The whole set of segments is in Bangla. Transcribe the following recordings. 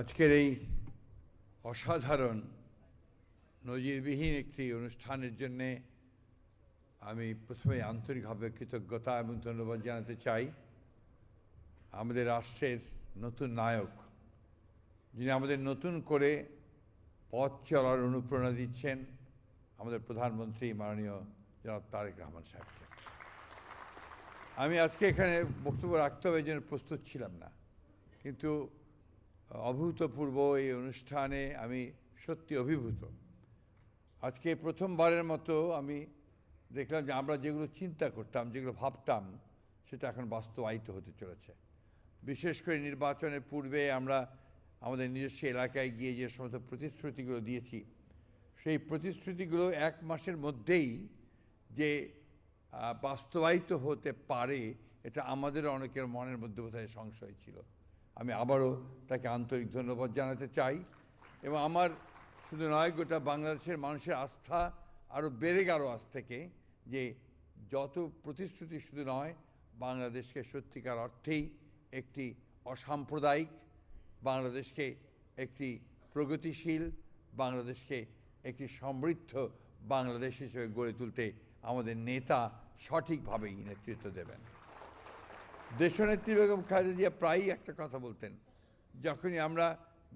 আজকের এই অসাধারণ নজিরবিহীন একটি অনুষ্ঠানের জন্যে আমি প্রথমে আন্তরিকভাবে কৃতজ্ঞতা এবং ধন্যবাদ জানাতে চাই আমাদের রাষ্ট্রের নতুন নায়ক, যিনি আমাদের নতুন করে পথ চলার অনুপ্রেরণা দিচ্ছেন, আমাদের প্রধানমন্ত্রী মাননীয় জনাব তারেক রহমান সাহেবকে। আমি আজকে এখানে বক্তব্য রাখতে হবে এই জন্য প্রস্তুত ছিলাম না, কিন্তু অভূতপূর্ব এই অনুষ্ঠানে আমি সত্যি অভিভূত। আজকে প্রথমবারের মতো আমি দেখলাম যে আমরা যেগুলো চিন্তা করতাম, যেগুলো ভাবতাম, সেটা এখন বাস্তবায়িত হতে চলেছে। বিশেষ করে নির্বাচনের পূর্বে আমরা আমাদের নিজস্ব এলাকায় গিয়ে যে সমস্ত প্রতিশ্রুতিগুলো দিয়েছি, সেই প্রতিশ্রুতিগুলো এক মাসের মধ্যেই যে বাস্তবায়িত হতে পারে, এটা আমাদের অনেকের মনের মধ্যে বোধহয় সংশয় ছিল। আমি আবারও তাকে আন্তরিক ধন্যবাদ জানাতে চাই। এবং আমার শুধু নয়, গোটা বাংলাদেশের মানুষের আস্থা আরও বেড়ে গেল আজ থেকে, যে যত প্রতিশ্রুতি শুধু নয়, বাংলাদেশকে সত্যিকার অর্থেই একটি অসাম্প্রদায়িক বাংলাদেশকে, একটি প্রগতিশীল বাংলাদেশকে, একটি সমৃদ্ধ বাংলাদেশ হিসেবে গড়ে তুলতে আমাদের নেতা সঠিকভাবেই নেতৃত্ব দেবেন। দেশনেত্রী বেগম খালেদা জিয়া প্রায়ই একটা কথা বলতেন, যখনই আমরা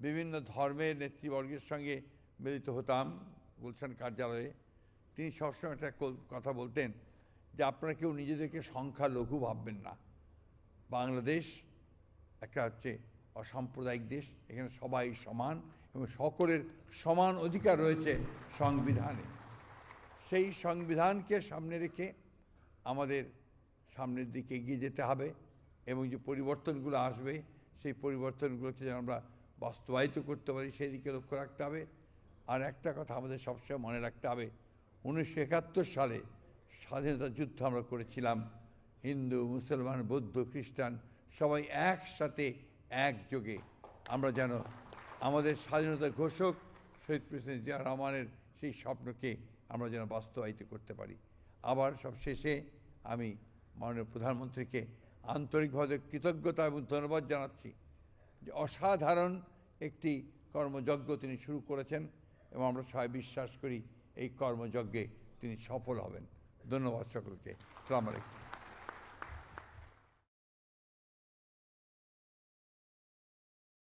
বিভিন্ন ধর্মের নেতৃবর্গের সঙ্গে মিলিত হতাম গুলশান কার্যালয়ে, তিনি সবসময় একটা কথা বলতেন যে আপনারা কেউ নিজেদেরকে সংখ্যালঘু ভাববেন না। বাংলাদেশ একটা হচ্ছে অসাম্প্রদায়িক দেশ, এখানে সবাই সমান এবং সকলের সমান অধিকার রয়েছে সংবিধানে। সেই সংবিধানকে সামনে রেখে আমাদের সামনের দিকে এগিয়ে যেতে হবে এবং যে পরিবর্তনগুলো আসবে, সেই পরিবর্তনগুলোকে যেন আমরা বাস্তবায়িত করতে পারি, সেই দিকে লক্ষ্য রাখতে হবে। আর একটা কথা আমাদের সবসময় মনে রাখতে হবে, 1971 সালে স্বাধীনতা যুদ্ধ আমরা করেছিলাম। হিন্দু, মুসলমান, বৌদ্ধ, খ্রিস্টান সবাই একসাথে একযোগে আমরা যেন আমাদের স্বাধীনতা ঘোষক শহীদ প্রেসিডেন্ট জিয়া রহমানের সেই স্বপ্নকে আমরা যেন বাস্তবায়িত করতে পারি। আবার সব শেষে আমি মাননীয় প্রধানমন্ত্রীকে আন্তরিকভাবে কৃতজ্ঞতা এবং ধন্যবাদ জানাচ্ছি যে অসাধারণ একটি কর্মযজ্ঞ তিনি শুরু করেছেন এবং আমরা সবাই বিশ্বাস করি এই কর্মযজ্ঞে তিনি সফল হবেন। ধন্যবাদ সকলকে। আসসালামু আলাইকুম।